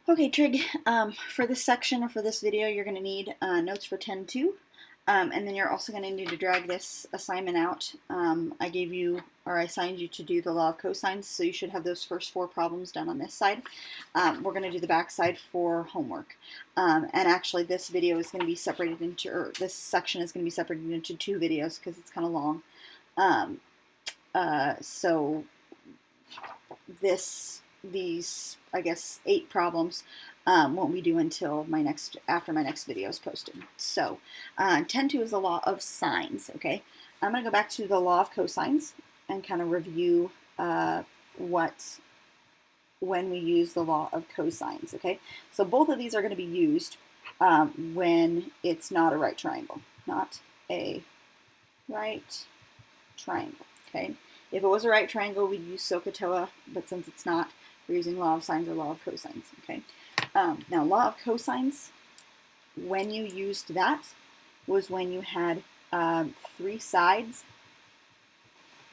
Okay, Trig, for this section or for this video, you're going to need notes for 10-2, and then you're also going to need to drag this assignment out. I gave you, or I assigned you to do the law of cosines, so you should have those first 4 problems done on this side. We're going to do the back side for homework. And actually, this video is going to be separated into, or this section is going to be separated into 2 videos because it's kind of long. So these, I guess, 8 problems won't be due until after my next video is posted. So 10-2 is the law of sines, okay? I'm going to go back to the law of cosines and kind of review when we use the law of cosines, okay? So both of these are going to be used when it's not a right triangle, not a right triangle, okay? If it was a right triangle, we'd use SOHCAHTOA, but since it's not, we're using law of sines or law of cosines, okay? Now, law of cosines, when you used that, was when you had 3 sides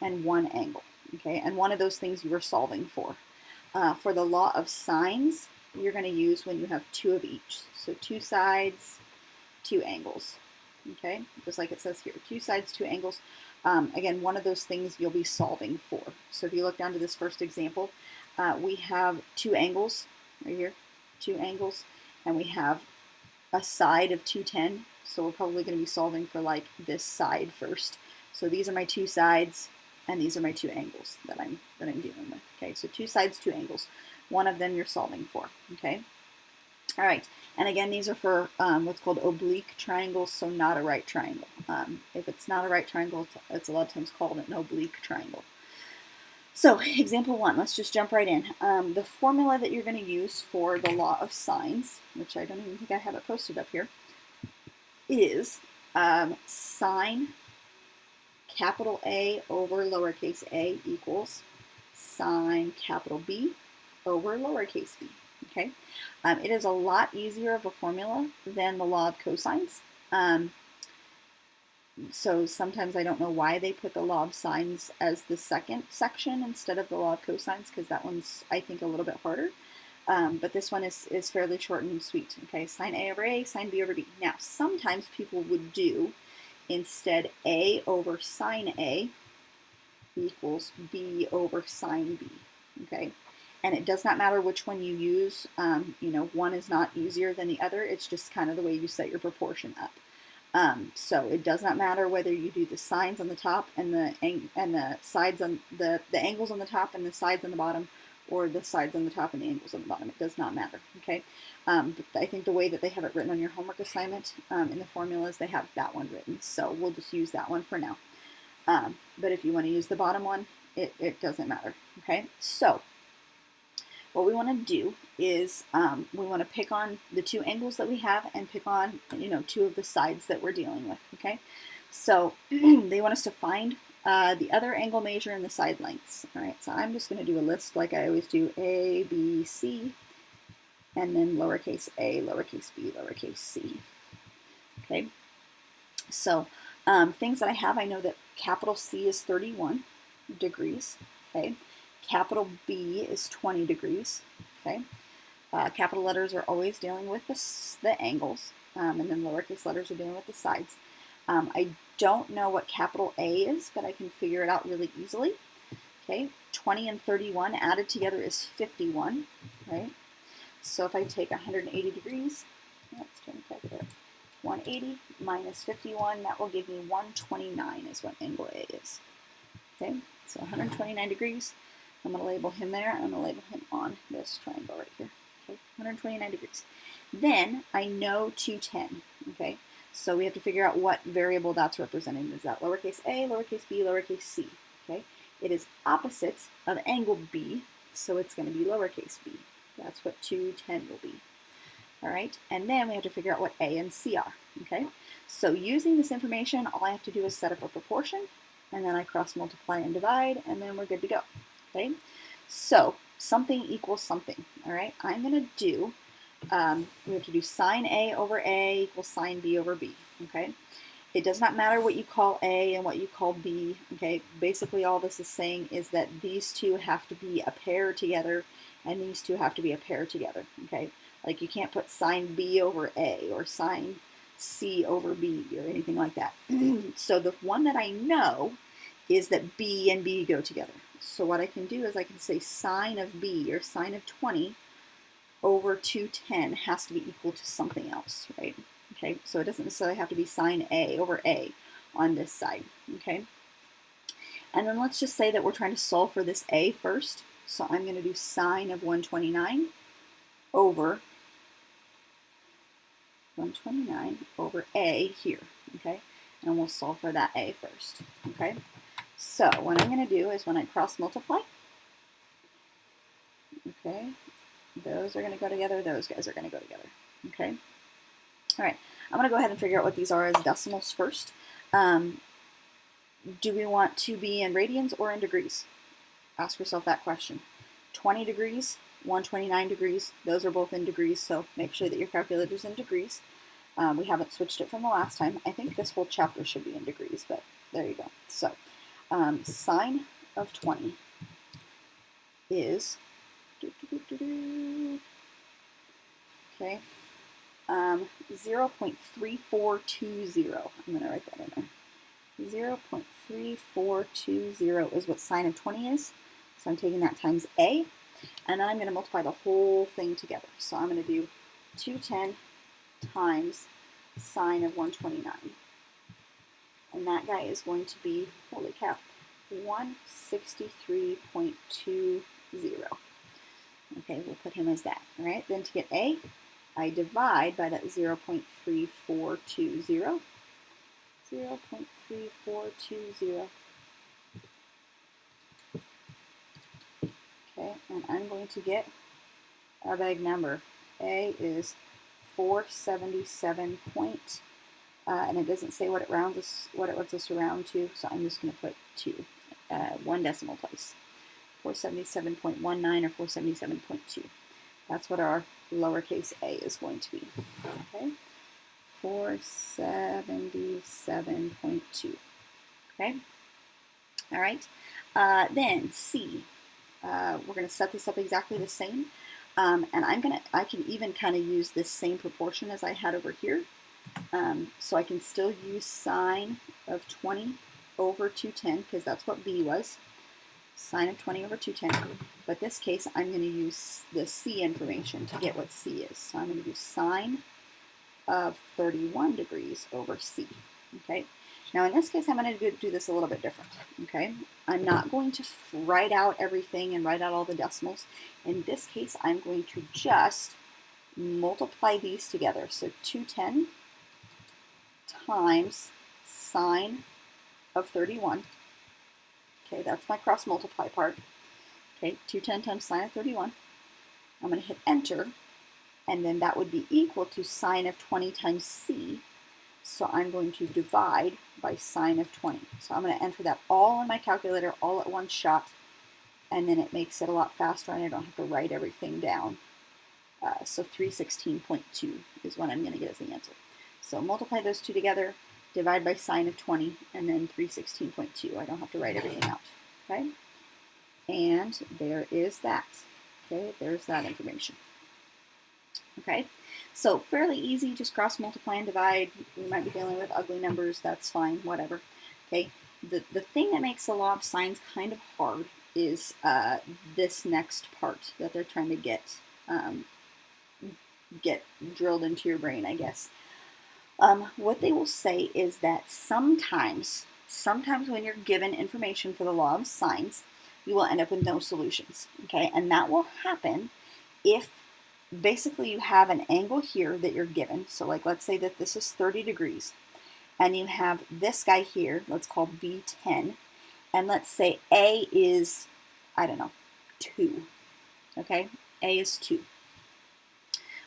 and 1 angle, okay? And one of those things you were solving for. For the law of sines, you're going to use when you have 2 of each. So 2 sides, 2 angles, okay? Just like it says here, 2 sides, 2 angles. Again, one of those things you'll be solving for. So if you look down to this first example, we have 2 angles right here, 2 angles, and we have a side of 210. So we're probably going to be solving for like this side first. So these are my 2 sides, and these are my 2 angles that I'm dealing with. Okay, so 2 sides, 2 angles. One of them you're solving for. Okay. All right, and again, these are for what's called oblique triangles, so not a right triangle. If it's not a right triangle, it's a lot of times called an oblique triangle. So, example 1, let's just jump right in. The formula that you're going to use for the law of sines, which I don't even think I have it posted up here, is sine capital A over lowercase a equals sine capital B over lowercase b. Okay, it is a lot easier of a formula than the law of cosines. So sometimes I don't know why they put the law of sines as the second section instead of the law of cosines, because that one's, I think, a little bit harder. But this one is fairly short and sweet. Okay, sine A over A, sine B over B. Now, sometimes people would do instead A over sine A equals B over sine B. Okay. And it does not matter which one you use. One is not easier than the other. It's just kind of the way you set your proportion up. So it does not matter whether you do the sines on the top and the sides on the angles on the top and the sides on the bottom, or the sides on the top and the angles on the bottom. It does not matter. Okay. But I think the way that they have it written on your homework assignment in the formulas, they have that one written. So we'll just use that one for now. But if you want to use the bottom one, it doesn't matter. Okay. So what we want to do is we want to pick on the 2 angles that we have and pick on 2 of the sides that we're dealing with. Okay, so they want us to find the other angle measure and the side lengths. All right, so I'm just going to do a list like I always do: A, B, C, and then lowercase a, lowercase b, lowercase c. Okay, so things that I have, I know that capital C is 31 degrees. Okay. Capital B is 20 degrees, okay? Capital letters are always dealing with the angles, and then lowercase letters are dealing with the sides. I don't know what capital A is, but I can figure it out really easily, okay? 20 and 31 added together is 51, right? So if I take 180 degrees, let's turn the calculator, 180 minus 51, that will give me 129 is what angle A is, okay? So 129 degrees. I'm going to label him there. I'm going to label him on this triangle right here. Okay, 129 degrees. Then I know 210. Okay, so we have to figure out what variable that's representing. Is that lowercase a, lowercase b, lowercase c? Okay, it is opposite of angle B, so it's going to be lowercase b. That's what 210 will be. All right, and then we have to figure out what a and c are. Okay, so using this information, all I have to do is set up a proportion, and then I cross multiply and divide, and then we're good to go. Okay, so something equals something. All right, I'm going to do, we have to do sine A over A equals sine B over B. Okay, it does not matter what you call A and what you call B. Okay, basically all this is saying is that these two have to be a pair together and these two have to be a pair together. Okay, Like you can't put sine B over A or sine C over B or anything like that. So the one that I know is that B and B go together. So what I can do is I can say sine of B or sine of 20 over 210 has to be equal to something else, right? Okay, so it doesn't necessarily have to be sine A over A on this side, okay? And then let's just say that we're trying to solve for this A first. So I'm going to do sine of 129 over 129 over A here, okay? And we'll solve for that A first, okay? So what I'm going to do is when I cross multiply, okay, those are going to go together, those guys are going to go together, okay? All right, I'm going to go ahead and figure out what these are as decimals first. Do we want to be in radians or in degrees? Ask yourself that question. 20 degrees, 129 degrees, those are both in degrees, so make sure that your calculator's in degrees. We haven't switched it from the last time. I think this whole chapter should be in degrees, but there you go. So sine of 20 is, okay, 0.3420. I'm going to write that in there. 0.3420 is what sine of 20 is. So I'm taking that times A, and then I'm going to multiply the whole thing together. So I'm going to do 210 times sine of 129. And that guy is going to be, holy cow, 163.20. Okay, we'll put him as that. All right, then to get A, I divide by that 0.3420. 0.3420. Okay, and I'm going to get a big number. A is 477 point, and it doesn't say what it wants us to round to, so I'm just going to put 2, 1 decimal place. 477.19 or 477.2. That's what our lowercase a is going to be. Okay, 477.2. Okay, all right. Then C. We're going to set this up exactly the same, and I can even kind of use this same proportion as I had over here. So I can still use sine of 20 over 210 because that's what B was. Sine of 20 over 210. But this case, I'm going to use the C information to get what C is. So I'm going to do sine of 31 degrees over C. Okay. Now in this case, I'm going to do this a little bit different. Okay. I'm not going to write out everything and write out all the decimals. In this case, I'm going to just multiply these together. So 210 times sine of 31. Okay, that's my cross multiply part. Okay, 210 times sine of 31. I'm going to hit enter, and then that would be equal to sine of 20 times c. So I'm going to divide by sine of 20. So I'm going to enter that all in my calculator all at one shot, and then it makes it a lot faster and I don't have to write everything down. So 316.2 is what I'm going to get as the answer. So multiply those two together, divide by sine of 20, and then 316.2. I don't have to write everything out. Okay? And there is that. Okay, there's that information. Okay, so fairly easy, just cross multiply and divide. We might be dealing with ugly numbers, that's fine, whatever. Okay, the thing that makes the law of sines kind of hard is this next part that they're trying to get drilled into your brain, I guess. What they will say is that sometimes when you're given information for the law of sines, you will end up with no solutions, okay? And that will happen if basically you have an angle here that you're given. So like let's say that this is 30 degrees, and you have this guy here, let's call B10, and let's say A is, I don't know, 2, okay? A is 2.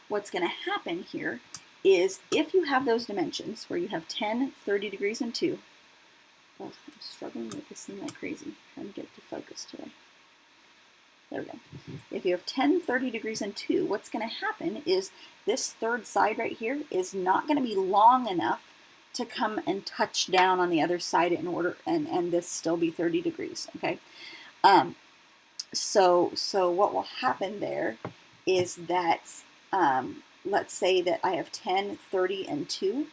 What's going to happen here is if you have those dimensions where you have 10, 30 degrees, and 2, oh, I'm struggling with this thing like crazy, trying to get it to focus today. There we go. If you have 10, 30 degrees, and 2, what's going to happen is this third side right here is not going to be long enough to come and touch down on the other side in order, and this still be 30 degrees, okay? So what will happen there is that let's say that I have 10, 30, and 2.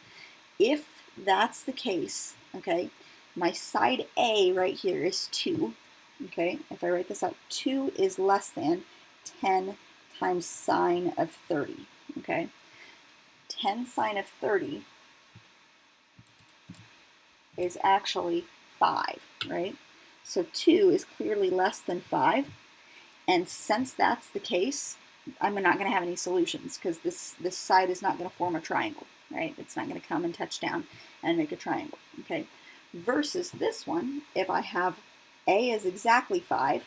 If that's the case, okay, my side A right here is 2, okay? If I write this out, 2 is less than 10 times sine of 30, okay? 10 sine of 30 is actually 5, right? So 2 is clearly less than 5, and since that's the case, I'm not going to have any solutions because this side is not going to form a triangle, right? It's not going to come and touch down and make a triangle, okay? Versus this one, if I have A is exactly 5,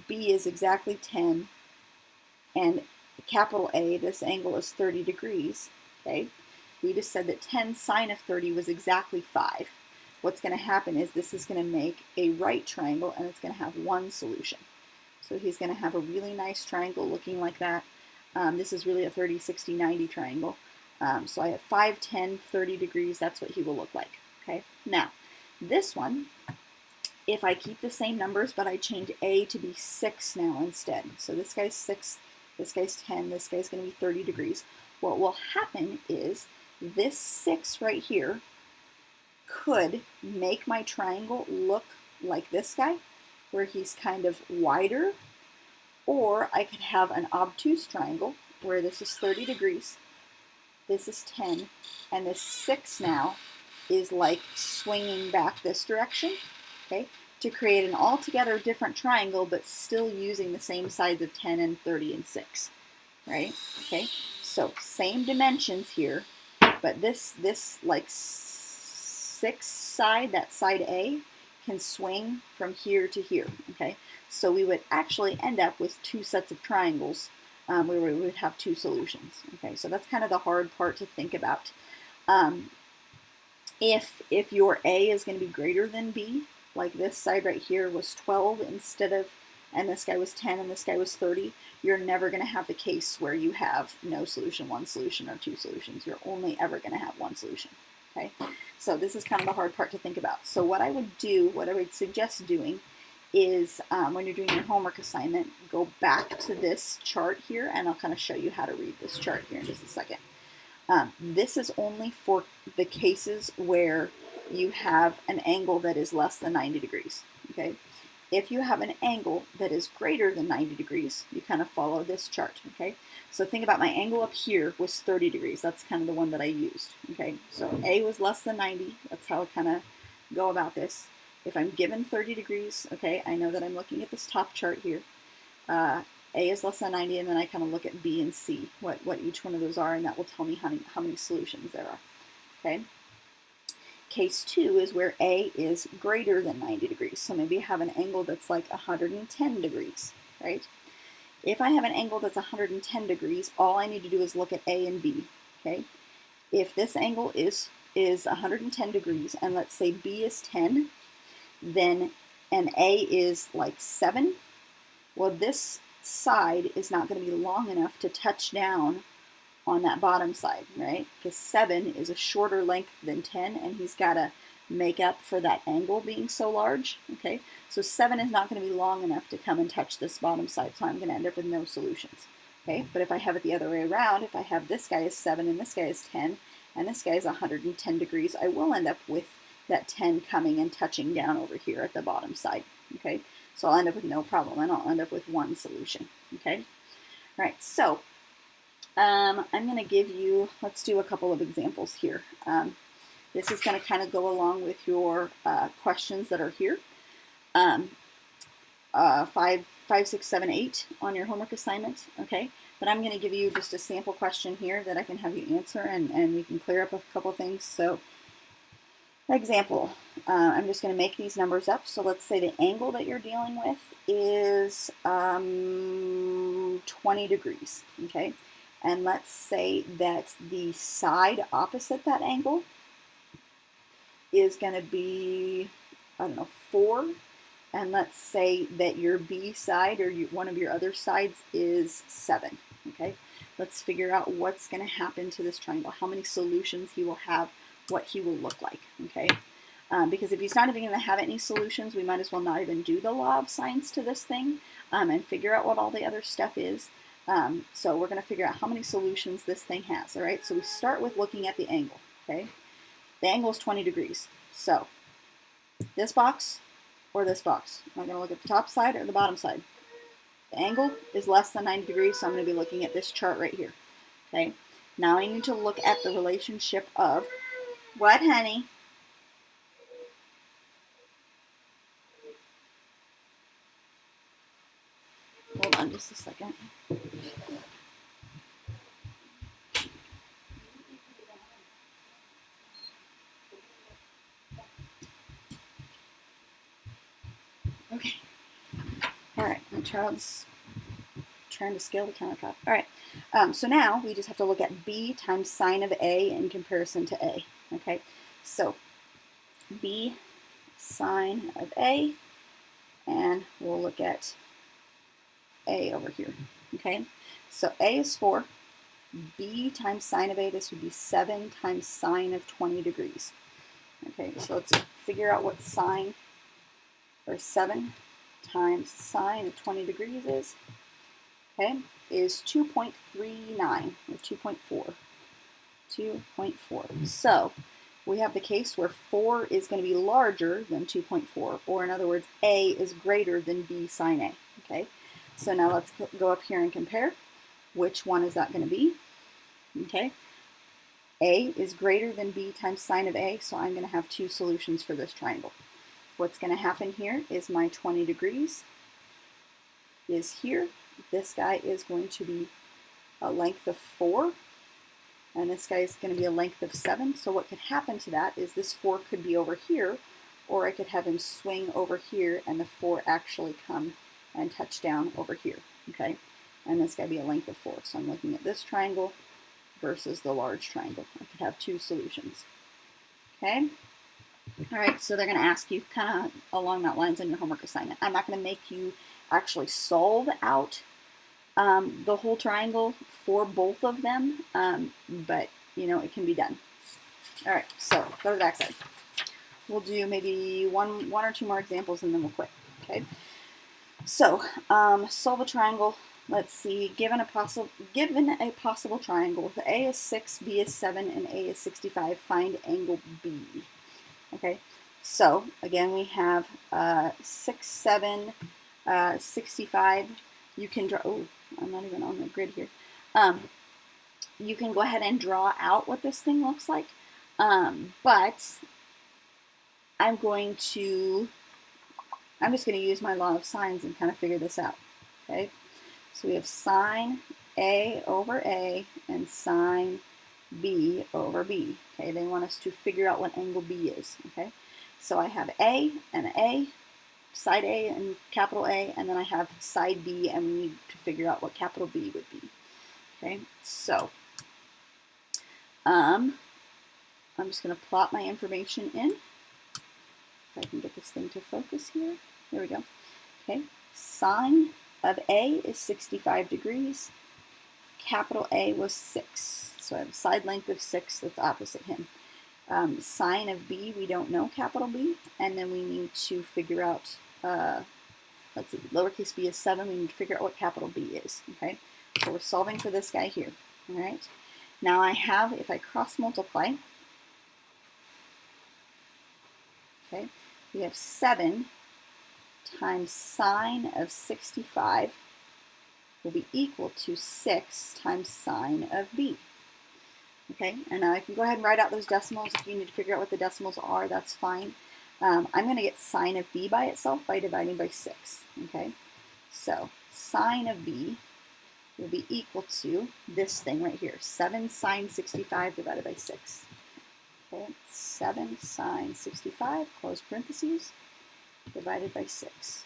B is exactly 10, and capital A, this angle is 30 degrees, okay? We just said that 10 sine of 30 was exactly 5. What's going to happen is this is going to make a right triangle, and it's going to have one solution. So he's going to have a really nice triangle looking like that. This is really a 30, 60, 90 triangle. So I have 5, 10, 30 degrees. That's what he will look like. Okay. Now, this one, if I keep the same numbers, but I change A to be 6 now instead. So this guy's 6, this guy's 10, this guy's going to be 30 degrees. What will happen is this 6 right here could make my triangle look like this guy, where he's kind of wider, or I could have an obtuse triangle where this is 30 degrees, this is 10, and this 6 now is like swinging back this direction, okay, to create an altogether different triangle, but still using the same sides of 10 and 30 and 6, right? Okay, so same dimensions here, but this like 6 side, that side A, can swing from here to here, okay? So we would actually end up with 2 sets of triangles where we would have 2 solutions, okay? So that's kind of the hard part to think about. If your A is going to be greater than B, like this side right here was 12 instead of, and this guy was 10 and this guy was 30, you're never going to have the case where you have no solution, 1 solution, or 2 solutions. You're only ever going to have 1 solution, okay? So this is kind of the hard part to think about. So what I would do, what I would suggest doing is when you're doing your homework assignment, go back to this chart here, and I'll kind of show you how to read this chart here in just a second. This is only for the cases where you have an angle that is less than 90 degrees, okay? If you have an angle that is greater than 90 degrees, you kind of follow this chart, okay? So think about my angle up here was 30 degrees. That's kind of the one that I used, okay? So A was less than 90. That's how I kind of go about this. If I'm given 30 degrees, okay, I know that I'm looking at this top chart here. A is less than 90, and then I kind of look at B and C, what each one of those are, and that will tell me how many solutions there are, okay? Case 2 is where A is greater than 90 degrees. So maybe I have an angle that's like 110 degrees, right? If I have an angle that's 110 degrees, all I need to do is look at A and B, okay? If this angle is 110 degrees, and let's say B is 10, then and A is like 7, well, this side is not going to be long enough to touch down on that bottom side, right? Because 7 is a shorter length than 10, and he's got to make up for that angle being so large, okay? So 7 is not going to be long enough to come and touch this bottom side, so I'm going to end up with no solutions, okay? But if I have it the other way around, if I have this guy is 7 and this guy is 10, and this guy is 110 degrees, I will end up with that 10 coming and touching down over here at the bottom side, okay? So I'll end up with no problem, and I'll end up with 1 solution, okay? All right, so I'm going to give you, let's do a couple of examples here. This is going to kind of go along with your questions that are here. 5, 6, 7, 8 on your homework assignment, okay? But I'm going to give you just a sample question here that I can have you answer, and we can clear up a couple things. So, example, I'm just going to make these numbers up. So let's say the angle that you're dealing with is 20 degrees, okay? And let's say that the side opposite that angle is going to be, I don't know, 4. And let's say that your B side, or one of your other sides, is 7, okay? Let's figure out what's going to happen to this triangle, how many solutions he will have, what he will look like, okay? Because if he's not even going to have any solutions, we might as well not even do the law of sines to this thing and figure out what all the other stuff is. So we're going to figure out how many solutions this thing has. All right, so we start with looking at the angle. Okay, the angle is 20 degrees. So this box or this box? Am I going to look at the top side or the bottom side? The angle is less than 90 degrees, so I'm going to be looking at this chart right here. Okay, now I need to look at the relationship of what, honey? Hold on just a second. Okay. All right, my child's trying to scale the countertop. All right, so now we just have to look at B times sine of A in comparison to A. Okay, so B sine of A, and we'll look at A over here. Okay, so A is 4. B times sine of A, this would be 7 times sine of 20 degrees. Okay, so let's figure out what sine, or 7 times sine of 20 degrees is. Okay, is 2.39, or 2.4. 2.4. So we have the case where 4 is going to be larger than 2.4, or in other words, A is greater than B sine A. Okay, so now let's go up here and compare. Which one is that going to be? Okay, A is greater than B times sine of A, so I'm going to have two solutions for this triangle. What's going to happen here is my 20 degrees is here. This guy is going to be a length of 4, and this guy is going to be a length of 7. So what could happen to that is this 4 could be over here, or I could have him swing over here and the 4 actually come and touch down over here. Okay, and this guy be a length of 4. So I'm looking at this triangle versus the large triangle. I could have two solutions. Okay. All right, so they're going to ask you kind of along that lines on your homework assignment. I'm not going to make you actually solve out the whole triangle for both of them, but you know, it can be done. All right, so go to the back side. We'll do maybe one or two more examples and then we'll quit. Okay. So solve a triangle. Let's see. Given a possible triangle with A is 6, B is 7, and A is 65, find angle B. Okay. So again, we have 6, 7, 65. You can draw. Oh, I'm not even on the grid here. You can go ahead and draw out what this thing looks like, but I'm just going to use my law of sines and kind of figure this out. Okay, so we have sine A over A and sine B over B. Okay, they want us to figure out what angle B is. Okay, so I have A and A, side A and capital A, and then I have side B, and we need to figure out what capital B would be. Okay, so I'm just going to plot my information in. If I can get this thing to focus here. There we go. Okay, sine of A is 65 degrees. Capital A was 6. So I have a side length of 6 that's opposite him. Sine of B, we don't know capital B. And then we need to figure out, let's see, lowercase b is 7. We need to figure out what capital B is. Okay, so we're solving for this guy here. All right. Now I have, if I cross multiply, okay, we have 7 times sine of 65 will be equal to 6 times sine of B. Okay, and now I can go ahead and write out those decimals. If you need to figure out what the decimals are, that's fine. I'm going to get sine of B by itself by dividing by 6. Okay, so sine of B will be equal to this thing right here, 7 sine 65 divided by 6. Okay, 7 sine 65, close parentheses, divided by 6.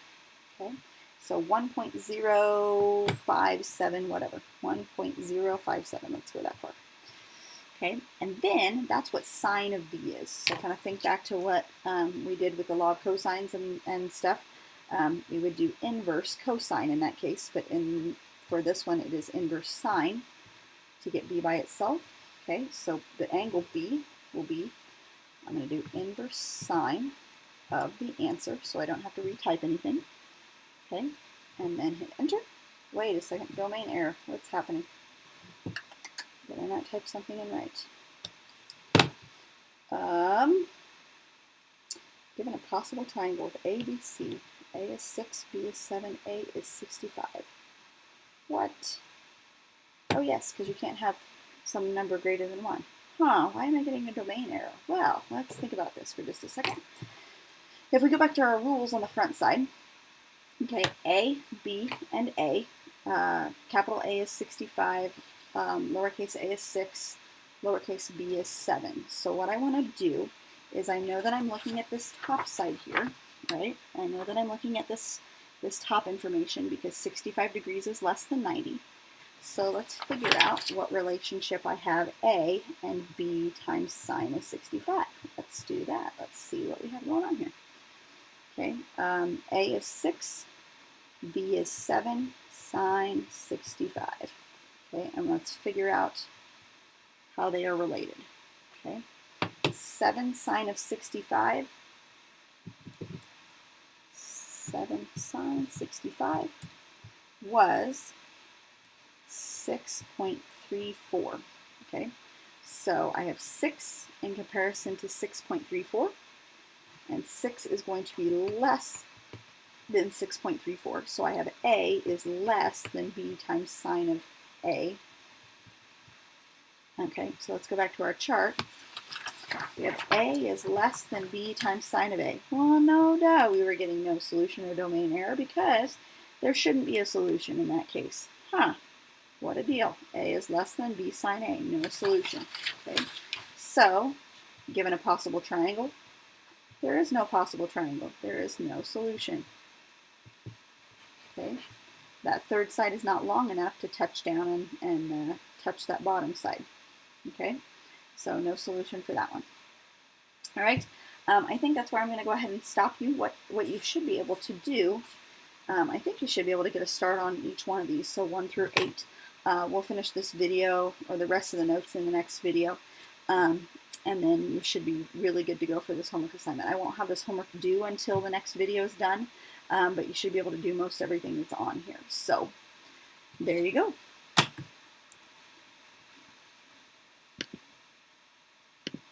Okay, so 1.057, whatever, 1.057, let's go that far. Okay, and then that's what sine of B is. So kind of think back to what we did with the law of cosines and stuff. We would do inverse cosine in that case, but for this one it is inverse sine to get B by itself. Okay, so the angle B will be, I'm going to do inverse sine of the answer so I don't have to retype anything. Okay, and then hit enter. Wait a second, domain error. What's happening? Did I not type something in right? Given a possible triangle with A, B, C, A is 6, B is 7, A is 65. What? Oh yes, because you can't have some number greater than 1. Huh, why am I getting a domain error? Well, let's think about this for just a second. If we go back to our rules on the front side, okay, A, B, and A, capital A is 65, lowercase a is 6, lowercase b is 7. So what I want to do is I know that I'm looking at this top side here, right? I know that I'm looking at this top information because 65 degrees is less than 90. So let's figure out what relationship I have A and B times sine of 65. Let's do that. Let's see what we have going on here. Okay, A is 6, B is 7, sine 65. Okay, and let's figure out how they are related. Okay, 7 sine of 65, 7 sine 65 was 6.34. Okay, so I have 6 in comparison to 6.34, and 6 is going to be less than 6.34. So I have A is less than B times sine of A. Okay, so let's go back to our chart. We have A is less than B times sine of A. Well, no doubt we were getting no solution or domain error because there shouldn't be a solution in that case. Huh, what a deal. A is less than B sine A, no solution. Okay, so given a possible triangle, there is no possible triangle. There is no solution. Okay, that third side is not long enough to touch down and touch that bottom side. Okay, so no solution for that one. All right, I think that's where I'm going to go ahead and stop you. What you should be able to do, I think you should be able to get a start on each one of these, so 1 through 8. We'll finish this video or the rest of the notes in the next video, and then you should be really good to go for this homework assignment. I won't have this homework due until the next video is done, but you should be able to do most everything that's on here. So there you go.